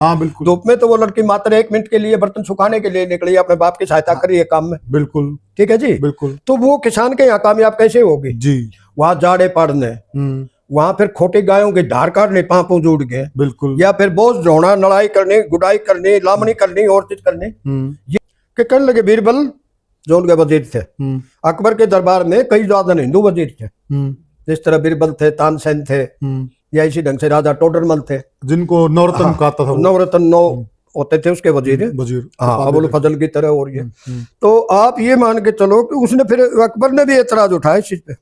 हाँ बिल्कुल। धूप में तो वो लड़की मात्र 1 मिनट के लिए बर्तन सुखाने के लिए निकली, अपने बाप की सहायता करी है काम में। बिल्कुल ठीक है जी। बिल्कुल। तो वो किसान के यहाँ कामयाब कैसे होगी जी। वहां जाड़े पड़ने, वहां फिर खोटी गायों की धार काटने, पांपों जुड़ गए, बिल्कुल। या फिर बोझ ढोना, लड़ाई करनी, गुडाई करनी, लामनी करनी और चीज करनी। ये के करने लगे बीरबल जो उनके वजीर थे। अकबर के दरबार में कई ज्यादा हिंदू वजीर थे, जिस तरह बीरबल थे, तानसेन थे, या इसी ढंग से राजा टोडरमल थे, जिनको नवरत्न कहता था। नवरत्न 9 होते थे उसके वजीर। हाँ, अबुल फजल की तरह। और ये तो आप ये मान के चलो कि उसने फिर अकबर ने भी एतराज उठाया इस चीज पे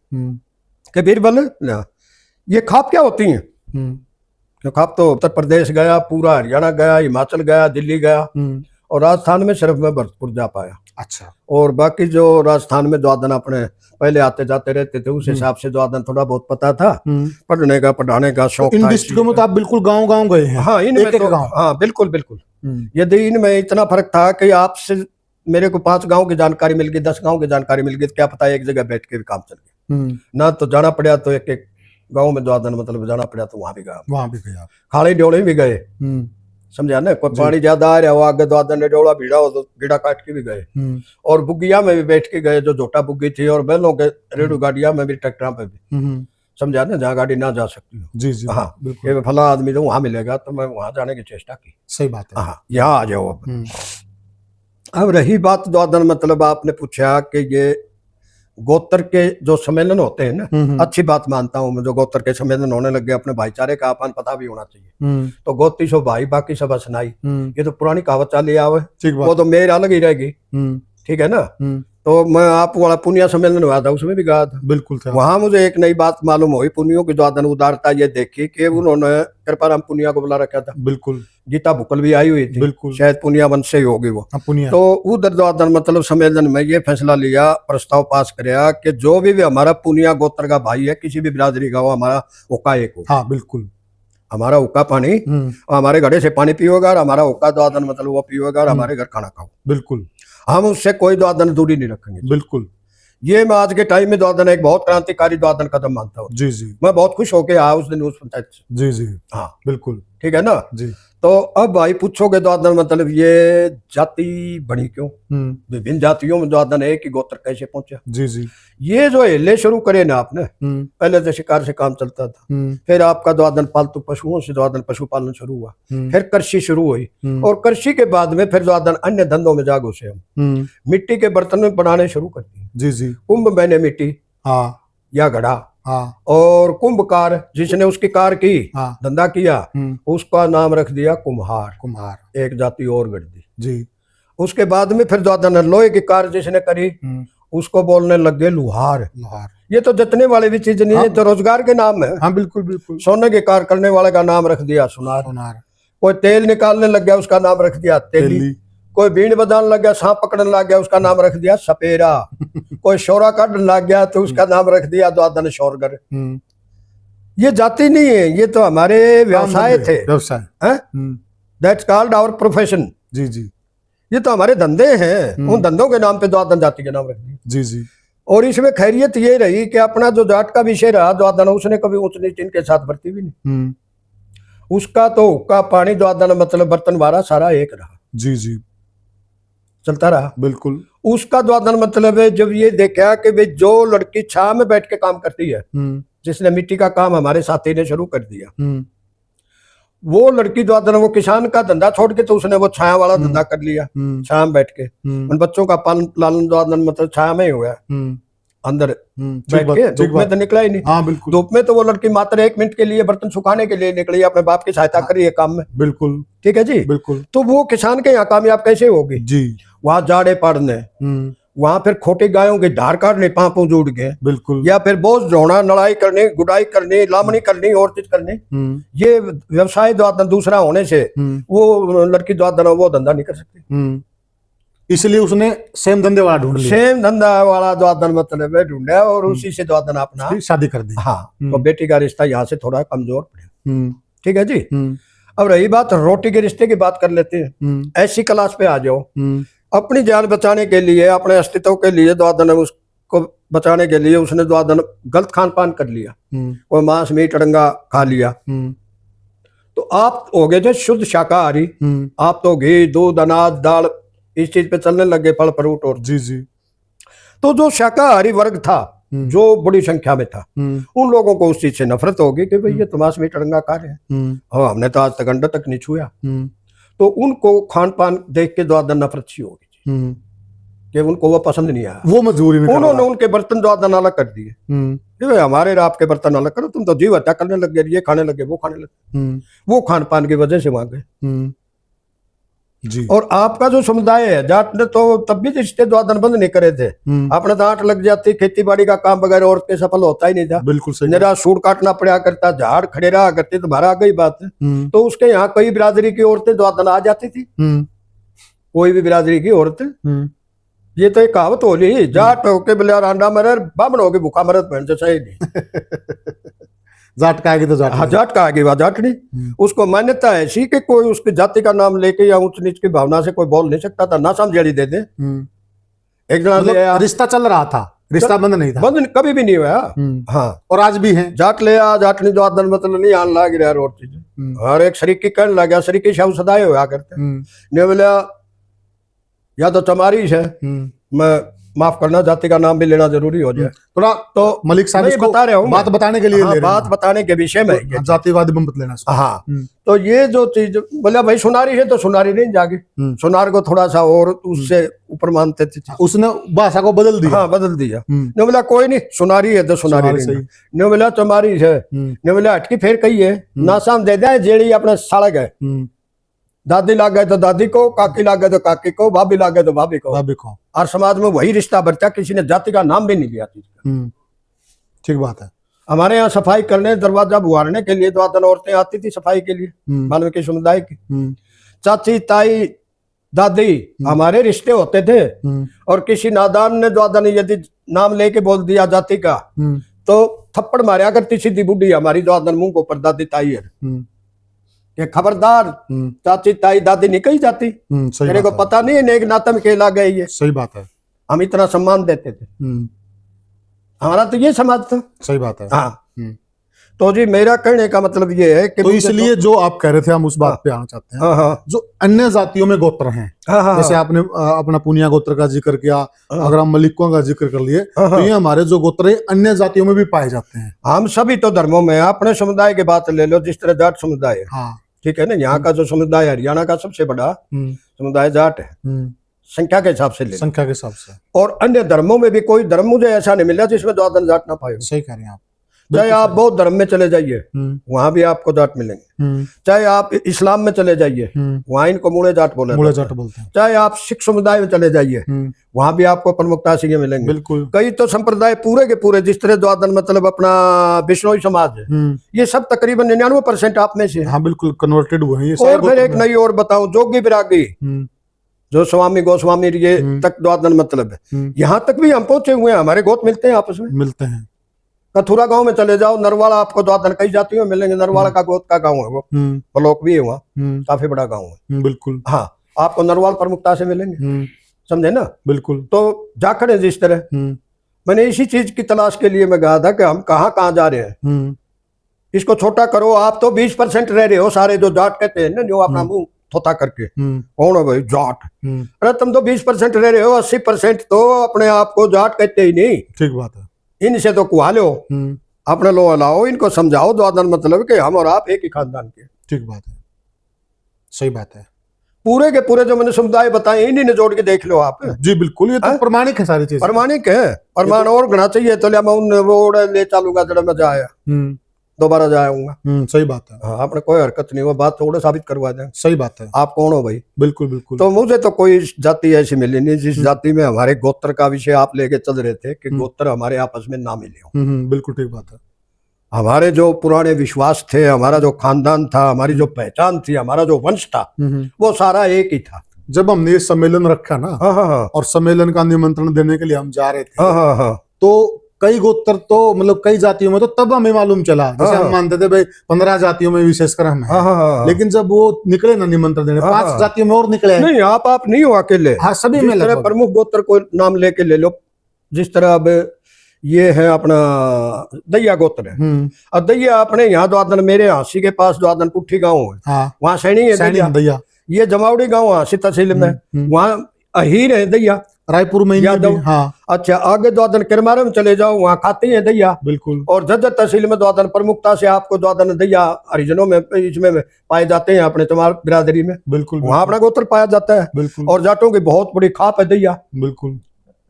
कि बीरबल ये खाप क्या होती हैं? क्यों खाप तो उत्तर प्रदेश गया, पूरा हरियाणा गया, हिमाचल गया, दिल्ली गया, और राजस्थान में सिर्फ मैं भरतपुर जा पाया। अच्छा। और बाकी जो राजस्थान में द्वादन अपने पहले आते जाते रहते थे, उस हिसाब से द्वादन थोड़ा बहुत पता था, पढ़ने का पढ़ाने का शौक इन था। डिस्ट्रिक्टों में तो आप बिल्कुल गांव गांव गए हैं। हाँ, इनमें तो हाँ बिल्कुल बिल्कुल। यदि इनमें इतना फर्क था कि आपसे मेरे को 5 गांव की जानकारी मिल गई, 10 गांव की जानकारी मिल गई, तो क्या पता एक जगह बैठ के भी काम चल गया। ना तो जाना पड़ा तो एक एक गाँव में द्वादन मतलब जाना पड़ा तो वहां भी गया, खाड़ी ड्योले भी गए, समझा ना। कोई पानी ज्यादा आ रहा हो आगे द्वादन ड्योला भीड़ा हो तो गिड़ा काट के भी गए, और बुग्गिया में भी बैठ के गए, जो झोटा बुग्गी थी, और बैलों के रेडू गाड़िया में भी, ट्रैक्टर पे भी, समझा ना, जहाँ गाड़ी ना जा सकती हो। जी जी। हाँ, ये फला आदमी तो वहां मिलेगा, तो मैं वहां जाने की चेष्टा की। सही बात है। हाँ, यहाँ आ जाओ। अब रही बात द्वादन, मतलब आपने पूछा कि ये गोत्र के जो सम्मेलन होते हैं ना, अच्छी बात मानता हूँ मैं, जो गोत्र के सम्मेलन होने लगे, अपने भाईचारे का अपन पता भी होना चाहिए। तो गोत्री सो भाई बाकी सब असनाई, ये तो पुरानी कहावत चली आवे, वो तो मेरे अलग ही रहेगी। ठीक है ना। तो मैं आप वाला पुनिया सम्मेलन हुआ था, उसमें भी गया था। बिल्कुल। वहां मुझे एक नई बात मालूम हुई, पुनियों की द्वादन उदारता ये देखी कि उन्होंने कृपाराम पुनिया को बुला रखा था। बिल्कुल। गीता बुकल भी आई हुई थी, बिल्कुल। शायद पुनिया वंश से ही होगी वो। तो उधर द्वादन मतलब सम्मेलन में ये फैसला लिया, प्रस्ताव पास कराया कि जो भी हमारा पुनिया गोत्र का भाई है, किसी भी बिरादरी का हो, हमारा ओका एक हो। हाँ बिल्कुल। हमारा ओका पानी, हमारे घड़े से पानी पियोगा, और हमारा ओका द्वादन मतलब वो पियोगा, और हमारे घर खाना खाओ। बिल्कुल। हम उससे कोई द्वादन दूरी नहीं रखेंगे। बिल्कुल। ये मैं आज के टाइम में द्वादन एक बहुत क्रांतिकारी द्वादन कदम मानता हूँ। जी जी। मैं बहुत खुश होके आया उस दिन उस पंचायत से। जी जी। हाँ बिल्कुल। ठीक है ना जी। तो अब भाई पूछोगे द्वादन मतलब ये जाति बनी क्यों, विभिन्न जातियों में द्वादन एक ही गोत्र कैसे पहुंचा? जी जी। ये जो हिले शुरू करे ना आपने, पहले तो शिकार से काम चलता था, फिर आपका द्वादन पालतू पशुओं से द्वादन पशुपालन शुरू हुआ, फिर कृषि शुरू हुई, और कृषि के बाद में फिर द्वादन अन्य धंधों में जागो से हम मिट्टी के बर्तन बनाने शुरू कर दिए। जी जी। कुंभ मैंने मिट्टी या घड़ा, और कुंभकार जिसने उसकी कार की, धंधा किया, उसका नाम रख दिया कुम्हार। कुम्हार एक जाति और गढ़ दी जी। उसके बाद में फिर द्वादन लोहे की कार जिसने करी, उसको बोलने लग गए लुहार। ये तो जतने वाले भी चीज नहीं है, तो रोजगार के नाम है। हाँ बिल्कुल बिल्कुल। सोने की कार करने वाले का नाम रख दिया सुनार। कोई तेल निकालने लग गया, उसका नाम रख दिया तेली। कोई बीड़ बजाने लग गया, सांप पकड़ने लग गया, उसका नाम रख दिया सपेरा। कोई शोरा काटने लग गया तो उसका नाम रख दिया द्वादन शोरगर। ये जाति नहीं है, ये तो हमारे व्यवसाय थे। व्यवसाय दैट्स कॉल्ड आवर प्रोफेशन। जी जी। ये तो हमारे धंधे हैं, उन धंधों के नाम पे द्वादन जाति के नाम रख दिया। जी जी। और इसमें खैरियत ये रही कि अपना जो जाट का विषय रहा द्वादन, उसने कभी ऊंच नीच इनके साथ बरती भी नहीं। उसका तो हुक्का पानी द्वादन मतलब बर्तन वारा सारा एक रहा। जी जी। चलता रहा बिल्कुल। उसका द्वादन मतलब है जब ये देखा कि भाई जो लड़की छाव में बैठ के काम करती है, जिसने मिट्टी का काम हमारे साथी ने शुरू कर दिया, वो लड़की द्वादन वो किसान का धंधा छोड़ के तो उसने वो छाया वाला धंधा कर लिया, छाया में बैठ के उन बच्चों का पालन लालन द्वादन मतलब छाया में ही हुआ अंदर बैठ के, धूप में तो निकला ही नहीं। हाँ बिल्कुल। धूप में तो वो लड़की मात्र 1 मिनट के लिए बर्तन सुखाने के लिए निकली, अपने बाप की सहायता करी है काम में। बिल्कुल ठीक है जी। बिल्कुल। तो वो किसान के यहाँ कामयाब कैसे होगी जी? वहां जाड़े पड़ने, वहां फिर खोटी गायों की धार काटने, पांपों जुड़ गए, बिल्कुल, या फिर बोझ ढोना, लड़ाई करनी, गुडाई करनी, लामनी करनी और चीज करनी। ये व्यवसाय द्वादन दूसरा होने से वो लड़की द्वादन वो धंधा नहीं कर सकती, इसलिए उसने सेम धंधे वाला ढूंढ लिया। सेम धंधा वाला द्वादन मतलब ढूंढा और उसी से द्वादन अपना शादी कर दी। हाँ तो बेटी का रिश्ता यहाँ से थोड़ा कमजोर पड़े। ठीक है जी। अब रही बात रोटी के रिश्ते की, बात कर लेते हैं। ऐसी क्लास पे आ जाओ, अपनी जान बचाने के लिए, अपने अस्तित्व के लिए द्वादन उसको बचाने के लिए उसने द्वादन गलत खान पान कर लिया, कोई मांस मीट अड़ंगा खा लिया, तो आप हो गए थे शुद्ध शाकाहारी। आप तो घी, दूध, अनाज, दाल इस चीज पे चलने लगे, फल फ्रूट और। जी जी। तो जो शाकाहारी वर्ग था, जो बड़ी संख्या में था, उन लोगों को उस चीज से नफरत होगी कि भाई ये तो मांस मीट अड़ंगा खा रहे हैं, हाँ हमने तो आज तक अंडा तक नहीं छुआ। तो उनको खान पान देख के ज्यादा नफरत सी होगी कि उनको वो पसंद नहीं आया। वो मजबूरी में उन्होंने उनके बर्तन ज्यादा अलग कर दिए कि भाई हमारे और आपके बर्तन अलग करो, तुम तो जीव हत्या करने लग गए, ये खाने लगे, वो खाने लगे। वो खान पान की वजह से वहां गए जी। और आपका जो समुदाय है जाट ने तो तब भी रिश्ते द्वादन बंद नहीं करे थे। अपने दांत लग जाती, खेती बाड़ी का काम वगैरह औरत के सफल होता ही नहीं था। बिल्कुल सही। मेरा सूट काटना पड़ा करता, झाड़ खड़े रहा करते, तो भरा गई बात। तो उसके यहाँ कई बिरादरी की औरतें द्वादन आ जाती थी, कोई भी बिरादरी की औरतें। ये तो एक कहावत होली, जाट होके बोले अंडा मरे, बामण होके भूखा मरत बहन से सही नहीं। जाट का आगे तो जाट। हाँ, जाट का आगे जाटनी। उसको मान्यता है ऐसी कि कोई उसकी जाति का नाम लेके या ऊंच नीच की भावना से कोई बोल नहीं सकता था, ना समझेड़ी दे दे। एक मतलब रिश्ता चल रहा था, रिश्ता बंद नहीं था, बंद कभी भी नहीं हुआ। हाँ, और आज भी है। जाट ले आ, जाटनी जो आदन मतलब नहीं आन लग रहा और चीज, हर एक शरीक की कहने लगा, शरीक की शव सदाए हुआ करते ने बोला या तो चमारी है, मैं माफ करना, जाति का नाम भी लेना जरूरी हो जाए थोड़ा। तो मलिक साहब इसको बता रहे हूँ, बात बताने के लिए हाँ, बात बताने के विषय में तो जातिवाद मत लेना। हाँ, तो ये जो चीज बोला भाई सुनारी है तो सुनारी नहीं जागी, सुनार को थोड़ा सा और उससे ऊपर मानते थे, उसने भाषा को बदल दिया। हाँ, बदल दिया। ने बोला कोई नहीं, सुनारी है तो सुनारी नहीं, ने बोला तुम्हारी है, ने बोला हटकी फेर कही है ना, शाम दे दे जेड़ी अपने सड़क है, दादी लाग गए तो दादी को, काकी लाग गए तो काकी को, भाभी लाग गए तो भाभी को। और समाज में वही रिश्ता बचा, किसी ने जाति का नाम भी नहीं लिया। ठीक बात है। हमारे यहाँ सफाई करने, दरवाजा बुहारने के लिए द्वादन औरतें आती थी सफाई के लिए, वाल्मीकि समुदाय की। चाची, ताई, दादी हमारे रिश्ते होते थे। और किसी नादान ने द्वादन यदि नाम लेके बोल दिया जाति का, तो थप्पड़ मारा करती सीधी बुढ़ी हमारी द्वादन मुंह को, पर दादी ताई है कि खबरदार, चाची ताई दादी निकल जाती, तेरे को पता नहीं है एक नाते में खेला गई है। सही बात है। हम इतना सम्मान देते थे, हमारा तो ये समाज था। सही बात है। हाँ, तो जी मेरा कहने का मतलब ये है कि तो इसलिए जो आप कह रहे थे हम उस बात पे आना चाहते हैं। हाँ, जो अन्य जातियों में गोत्र हैं, जैसे आपने अपना पुनिया गोत्र का जिक्र किया, अगर हम मलिकों का जिक्र कर लिए, तो ये हमारे जो गोत्र है अन्य जातियों में भी पाए जाते हैं। हम सभी तो धर्मों में, अपने समुदाय की बात ले लो, जिस तरह जाट समुदाय है, ठीक है ना, यहाँ का जो समुदाय है हरियाणा का सबसे बड़ा समुदाय जाट है, संख्या के हिसाब से ले, संख्या के हिसाब से। और अन्य धर्मों में भी कोई धर्म मुझे ऐसा नहीं मिला जिसमें द्वादन जाट ना पाए। सही कह रहे हैं आप। चाहे आप बौद्ध धर्म में चले जाइए, वहां भी आपको जाट मिलेंगे। चाहे आप इस्लाम में चले जाइए, वहां इनको मूड़े जाट बोलते हैं। चाहे आप सिख समुदाय में चले जाइए, वहां भी आपको प्रमुखता से मिलेंगे। बिल्कुल। कई तो संप्रदाय पूरे के पूरे, जिस तरह द्वादन मतलब अपना बिश्नोई समाज है, ये सब तकरीबन 99% आप में से। हाँ बिल्कुल, कन्वर्टेड हुए हैं। और फिर एक नई और बताऊं, जोगी बिरागी, जो स्वामी गोस्वामी ये तक द्वादन मतलब है, यहाँ तक भी हम पहुंचे हुए हैं, हमारे गोत मिलते हैं, आपस में मिलते हैं। कथुरा गांव में चले जाओ, नरवाड़ा आपको द्वादन कई जातियों में मिलेंगे, नरवाड़ा का गोत का गांव है वो, ब्लॉक भी है वहाँ, काफी बड़ा गांव है। बिल्कुल। हाँ, आपको नरवाल प्रमुखता से मिलेंगे, समझे ना। बिल्कुल। तो जाखड़ है जिस तरह, मैंने इसी चीज की तलाश के लिए मैं गया था कि हम कहाँ जा रहे हैं। इसको छोटा करो, आप तो 20% रह रहे हो सारे, जो जाट कहते हैं ना, जो अपना मुंह थोता करके, कौन है भाई जाट, अरे तुम तो 20% रह रहे हो, 80% तो अपने आप को जाट कहते ही नहीं। ठीक बात है। इनसे तो कुहा लो, अपने लो लाओ, इनको समझाओ द्वादन मतलब कि हम और आप एक ही खानदान के। ठीक बात है, सही बात है। पूरे के पूरे जो मैंने समुदाय बताए, इन्हीं ने जोड़ के देख लो आप। जी बिल्कुल, ये तो प्रमाणिक है, सारी चीज प्रमाणिक है। प्रमाण और गणा चाहिए तो ले चालूंगा, जरा मजा आया, दोबारा जाऊंगा। सही बात है। हाँ, आपने कोई हरकत नहीं, वो बात थोड़ा साबित करवा दें। सही बात है। आप कौन हो भाई? बिल्कुल बिल्कुल। तो मुझे तो कोई जाति ऐसी मिली नहीं जिस जाति में हमारे गोत्र का विषय आप लेके चल रहे थे कि गोत्र हमारे आपस में ना मिले हो। बिल्कुल ठीक बात है। हमारे जो पुराने विश्वास थे, हमारा जो खानदान था, हमारी जो पहचान थी, हमारा जो वंश था, वो सारा एक ही था। जब हमने ये सम्मेलन रखा ना, और सम्मेलन का निमंत्रण देने के लिए हम जा रहे थे, तो कई गोत्र तो मतलब कई जातियों में तो तब हमें मालूम चला, जैसे हम मानते थे भाई 15 जातियों में विशेषकर हम हैं, लेकिन जब वो निकले ना निमंत्रण देने, 5 जातियों में और निकले। नहीं, आप नहीं हो अकेले। हाँ, सभी में प्रमुख गोत्र को नाम लेके ले लो, जिस तरह अब ये है अपना दैया गोत्र है। और दैया अपने यहाँ द्वादन मेरे हांसी के पास द्वादन पुट्ठी गांव है, हाँ, वहाँ सैनी है दैया। ये जमावड़ी गांव हांसी तहसील में, वहाँ अहीर है दैया, रायपुर में यादव। हाँ। अच्छा, आगे द्वादन किरमारे में चले जाओ, वहाँ खाते हैं दैया। बिल्कुल। और झज्जर तहसील में द्वादन प्रमुखता से आपको द्वादन दैया हरिजनों में इसमें पाए जाते हैं, अपने चमार बिरादरी में। बिल्कुल, वहाँ अपना गोत्र पाया जाता है। बिल्कुल। और जाटों की बहुत बड़ी खाप है दैया। बिल्कुल,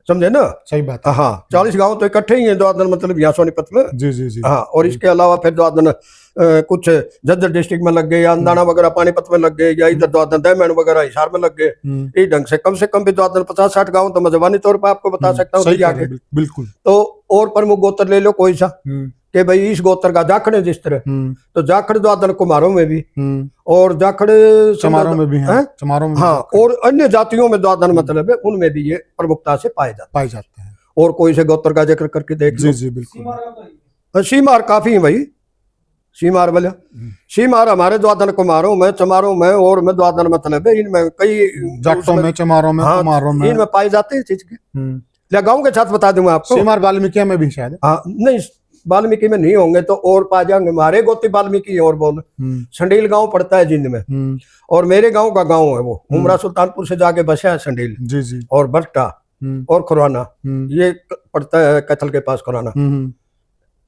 समझे ना? सही बात है। हाँ, 40 गांव तो इकट्ठे ही हैं द्वादन, मतलब यहाँ सोनीपत में। जी जी जी। हाँ, और इसके अलावा फिर द्वादन कुछ झज्जर डिस्ट्रिक्ट में लग गए, या अंदाना वगैरह पानीपत में लग गए, या इधर द्वादन दहमन वगैरह हिसार में लग गए। इस ढंग से कम भी द्वादन 50-60 गांव तो मैं जबानी तौर पर आपको बता सकता हूँ। बिल्कुल। तो और प्रमुख गोत्र ले लो कोई सा, कि भाई इस गोत्र का जाखड़ है जिस तरह, तो जाखड़ द्वादन कुम्हारों में भी, और जाखड़ चमारों में भी है, चमारों में। हाँ, और अन्य जातियों में द्वादन मतलब है, उनमें भी ये प्रमुखता से पाए जाते हैं। और कोई से गोत्र का जिक्र करके देख लो। जी जी बिल्कुल। सीमार काफी है भाई, सीमार वाला। सीमार हमारे द्वादन कुमारों में, चमारों में, और में द्वादन मतलब है, इनमें कई जाटों में, चमारों में, कुमारों में, इनमें पाए जाते हैं चीज के। गाँव के साथ बता दूंगा आपको। सीमार वाल्मीकि में भी शायद। हाँ, नहीं वाल्मीकि में नहीं होंगे तो और पा जाएंगे। हमारे गोती वाल्मीकि और बोल, संडील गांव पड़ता है जिंद में, और मेरे गांव का गांव है वो उमरा सुल्तानपुर से जाके बसा है संडील। जी जी। और बट्टा और खुराना, ये पड़ता है कैथल के पास खुराना।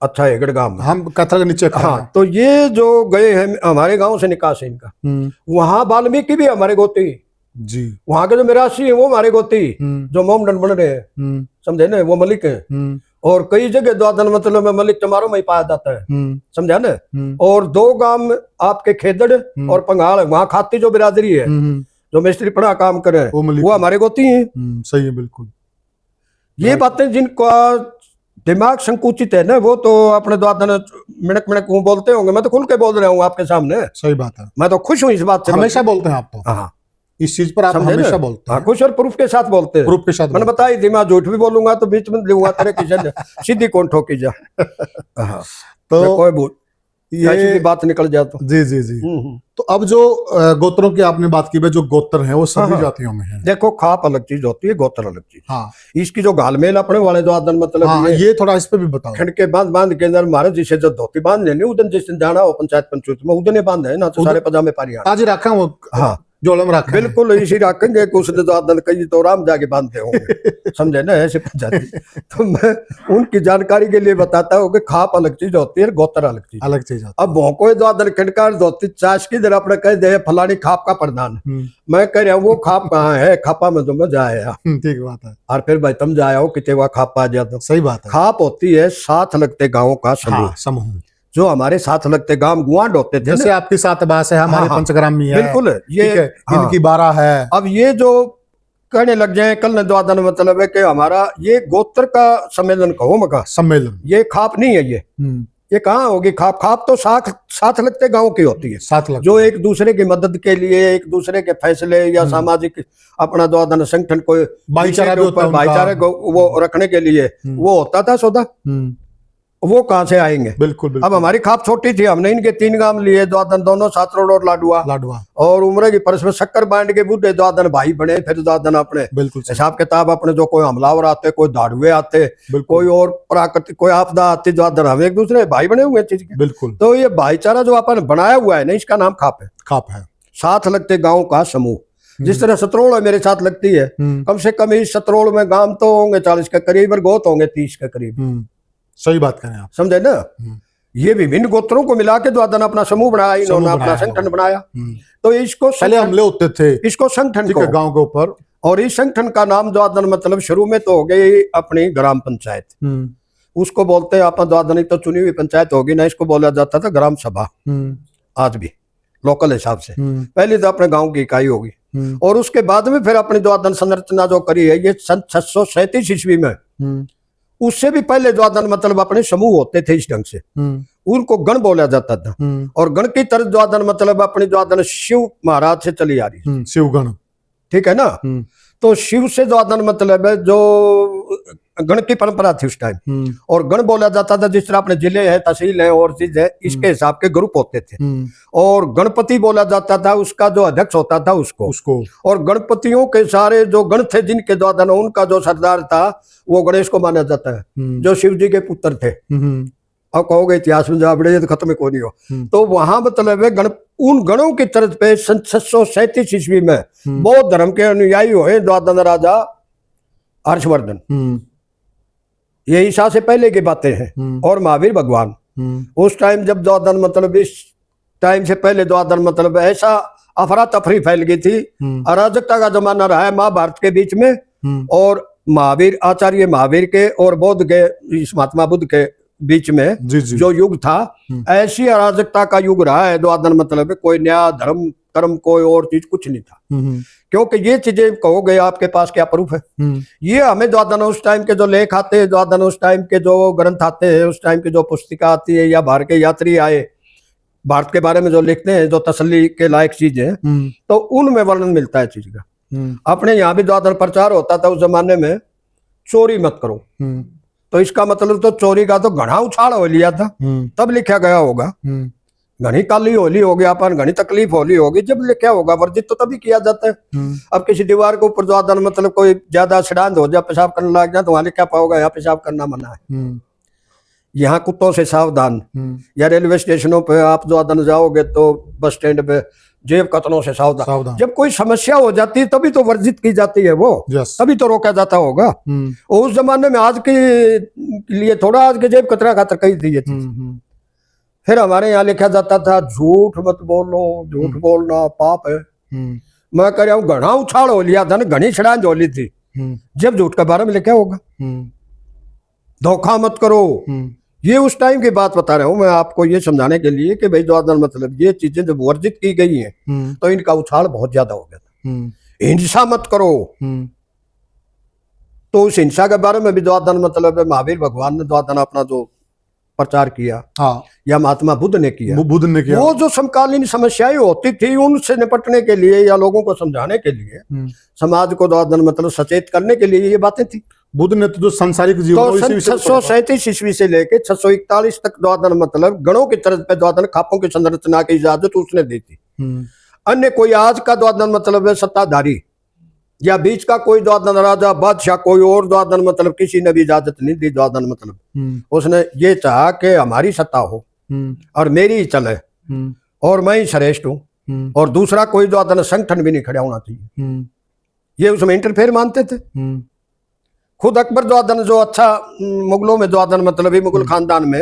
अच्छा, हेगड़ गांव में, हम कैथल के नीचे। हाँ, तो ये जो गए हैं हमारे गांव से निकास है इनका, वहां वाल्मीकि भी हमारे गोती जी। वहां के जो मिरासी है वो हमारे गोती, जो मोमडन बन रहे हैं, समझे ना, वो मलिक है। और कई जगह द्वादन मतलब में मलिक चमारों में ही पाया जाता है, समझा ना। और 2 गांव आपके खेदड़ और पंगाल, वहां खाती जो बिरादरी है, जो मिस्त्री पड़ा काम करे, वो हमारे गोती हैं। सही है, बिल्कुल। ये बातें जिनका दिमाग संकुचित है ना, वो तो अपने द्वादन मिनक मिनक बोलते होंगे। मैं तो खुल के बोल रहा हूँ आपके सामने। सही बात है, मैं तो खुश हूँ इस बात से। हमेशा बोलते हैं आप तो। हाँ, इस चीज पर आप हमेशा बोलते हैं। खुश और प्रूफ के साथ बोलते हैं। प्रूफ के साथ मैंने बताई थी, मैं झूठ भी बोलूंगा तो बीच में दूंगा तेरे किशन सीधी कौन ठोकी जा। तो कोई बोल ये बात निकल जाए तो। जी जी जी। तो अब जो गोत्रों की आपने बात की, जो गोत्र हैं वो सभी जातियों में हैं। देखो, खाप अलग चीज होती है, गोत्र अलग चीज। हाँ, इसकी जो घालमेल अपने वाले द्वादन मतलब, हाँ, ये थोड़ा इस पे भी बताओ। खंड के बांध के अंदर मारे, जिसे जो धोती बांध लेनी उदन, जिस दिन जाना हो पंचायत पंचूत में, उदने बांध है ना, तो सारे पजामे पारी आज रखा वो। हाँ, जोड़म रखा। बिल्कुल इसी रखेंगे, कुछ द्वादन कई तो राम जाके बांधते होंगे, समझे ना, ऐसे पंचायती। तो मैं उनकी जानकारी के लिए बताता हूँ कि खाप अलग चीज होती है, गोत्र अलग चीज। अब भोंको द्वादन खंडकार धोती चाश की जरा अपने कह दे फलानी खाप का प्रधान, मैं कह रहा हूँ वो खाप कहाँ है, खापा में तो मैं जाया। ठीक बात है। और फिर भाई तुम जाया हो कितने वह खाप आ जाता। सही बात है। खाप होती है साथ लगते गाँव का समूह, जो हमारे साथ लगते गांव गुआंड होते थे। जैसे आपकी 7 बास है, हमारे पंचग्रामी है। बिल्कुल, ये इनकी 12 है। अब ये जो कहने लग जाए कल ने द्वादन मतलब है कि हमारा ये गोत्र का सम्मेलन कहो मका सम्मेलन, ये खाप नहीं है। ये कहाँ होगी खाप? खाप तो साथ लगते गांव की होती है, साथ लगते, जो एक दूसरे की मदद के लिए, एक दूसरे के फैसले या सामाजिक अपना द्वादन संगठन को भाईचारे को वो रखने के लिए वो होता था सौदा। वो कहाँ से आएंगे? बिल्कुल। अब हमारी खाप छोटी थी, हमने इनके 3 गांव लिए, द्वादन दोनों सातरोड और लाडुआ, और उम्र की परस में शक्कर बांट के बूढ़े द्वादन भाई बने। फिर द्वादन अपने बिल्कुल हिसाब किताब अपने, जो कोई हमलावर आते, कोई दाड़ुए आते, कोई और प्राकृतिक कोई आपदा आती, द्वादन हम एक दूसरे भाई बने हुए चीज के। बिल्कुल। तो ये भाईचारा जो अपन बनाया हुआ है ना, इसका नाम खाप है। खाप है साथ लगते गाँव का समूह। जिस तरह सतरोड़ मेरे साथ लगती है, कम से कम इस सतरोड़ में गांव तो होंगे 40 के करीब और गोत होंगे 30 के करीब। सही बात करें आप, समझे ना। ये विभिन्न गोत्रों को मिला के द्वादन अपना समूह बनाया, इन्होंने अपना संगठन बनाया। तो इसको पहले हमले होते थे, इसको संगठन को गांव के ऊपर, और इस संगठन का नाम द्वादन मतलब शुरू में तो हो गई अपनी ग्राम पंचायत, उसको बोलते हैं आप द्वादन, तो चुनी हुई पंचायत होगी ना, इसको बोला जाता था ग्राम सभा। आज भी लोकल हिसाब से पहले तो अपने गांव की इकाई होगी, और उसके बाद में फिर अपनी द्वादन संरचना जो करी है ये सन 637 ईस्वी में। उससे भी पहले द्वादन मतलब अपने समूह होते थे इस ढंग से, उनको गण बोला जाता था। और गण की तरह द्वादन मतलब अपनी द्वादन शिव महाराज से चली आ रही, शिवगण, ठीक है ना। तो शिव से द्वादन मतलब है जो गण की परंपरा थी उस टाइम। और गण बोला जाता था जिस तरह अपने जिले है, तहसील है और चीज है, इसके हिसाब के ग्रुप होते थे। और गणपति बोला जाता था, उसका जो अध्यक्ष होता था उसको। और गणपतियों के सारे जो गण थे जिनके द्वारा, उनका जो सरदार था वो गणेश को माना जाता है, जो शिव जी के पुत्र थे। अब कहोगे इतिहास में जा बड़े तो खत्म को नहीं हो। तो वहां मतलब है उन गणों की तरफ पे 737 ईस्वी में बौद्ध धर्म के अनुयायी हुए द्वादन राजा हर्षवर्धन। ये ईसा से पहले की बातें हैं। और महावीर भगवान उस टाइम जब द्वादन मतलब इस टाइम से पहले द्वादन मतलब ऐसा अफरा तफरी फैल गई थी, अराजकता का जमाना रहा है महाभारत के बीच में। और महावीर आचार्य महावीर के और बौद्ध के इस महात्मा बुद्ध के बीच में जो युग था, ऐसी अराजकता का युग रहा है द्वादन मतलब कोई नया धर्म कर्म कोई और चीज कुछ नहीं था। क्योंकि ये चीजें कहोगे आपके पास क्या प्रूफ है? ये हमें द्वादन उस टाइम के जो लेख आते हैं, द्वादन उस टाइम के जो ग्रंथ आते हैं, उस टाइम की जो पुस्तिका आती है, या बाहर के यात्री आए भारत के बारे में जो लिखते हैं, जो तसल्ली के लायक चीजें, तो उनमें वर्णन मिलता है चीज का। अपने यहाँ भी द्वादन प्रचार होता था उस जमाने में, चोरी मत करो। तो इसका मतलब तो चोरी का तो घना उछाल हो लिया था, तब लिखा गया होगा। घनी काली होली हो गया, अपन घनी तकलीफ होली होगी, जब लिखा होगा। वर्जित तो तभी किया जाता है। अब किसी दीवार के ऊपर द्वादन मतलब कोई ज्यादा सिद्धांत हो जाए, पेशाब करने लग जाए, तो वहां लिखा पाओगा यहाँ पेशाब करना मना है। यहाँ कुत्तों से सावधान, या रेलवे स्टेशनों पे आप द्वादन जाओगे तो बस स्टैंड पे जेब कतनों से सावधान। जब कोई समस्या हो जाती है तभी तो वर्जित की जाती है वो, तभी तो रोका जाता होगा। उस जमाने में आज के लिए थोड़ा, आज के जेब कतरा खातर कही थी। फिर हमारे यहाँ लिखा जाता था झूठ मत बोलो, झूठ बोलना पाप है। मैं कह रहा हूँ घना उछाल हो लिया था ना, घनी छड़ांज हो ली थी, जब झूठ के बारे में लिखा होगा। धोखा मत करो, ये उस टाइम की बात बता रहा हूँ मैं आपको, ये समझाने के लिए कि भाई द्वादन मतलब ये चीजें जब वर्जित की गई हैं तो इनका उछाल बहुत ज्यादा हो गया था। हिंसा मत करो, तो उस हिंसा के बारे में भी द्वादन मतलब महावीर भगवान ने द्वादन अपना जो प्रचार किया, या महात्मा बुद्ध ने किया, वो जो समकालीन समस्याएं होती थी उनसे निपटने के लिए या लोगों को समझाने के लिए, समाज को द्वादन मतलब सचेत करने के लिए ये बातें थी। बुद्ध ने तो सांसारिक जीवन 637 ईस्वी से लेके 641 तक द्वादन मतलब गणों की तरफ पे द्वादन खापों की संरचना की इजाजत उसने दी थी। अन्य कोई आज का द्वादन मतलब है सत्ताधारी या बीच का कोई द्वादन राजा बादशाह, कोई और द्वादन मतलब किसी ने भी इजाजत नहीं दी। द्वादन मतलब उसने ये चाहा कि हमारी सत्ता हो और मेरी ही चले और मैं ही श्रेष्ठ हूँ, और दूसरा कोई द्वादन संगठन भी नहीं खड़ा होना चाहिए। ये उसमें इंटरफेयर मानते थे। खुद अकबर द्वादन जो अच्छा, मुगलों में द्वादन मतलब ही मुगल खानदान में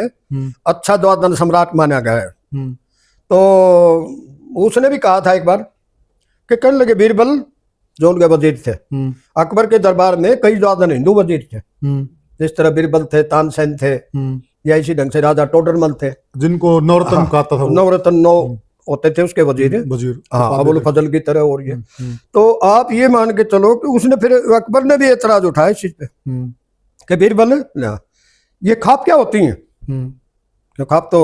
अच्छा द्वादन सम्राट माना गया है। तो उसने भी कहा था एक बार कि कहने लगे बीरबल जो उनके वजीर थे, अकबर के दरबार में कई द्वादन हिंदू वजीर थे, जिस तरह बीरबल थे, तानसेन थे, या इसी ढंग से राजा टोडरमल थे, जिनको नवरत्न कहता था। नवरत्न 9 होते थे उसके वजीर। हाँ, अबुल फजल की तरह। और ये तो आप ये मान के चलो कि उसने फिर अकबर ने भी एतराज उठाया इस चीज पे कि बीरबल ये खाप क्या होती हैं? खाप तो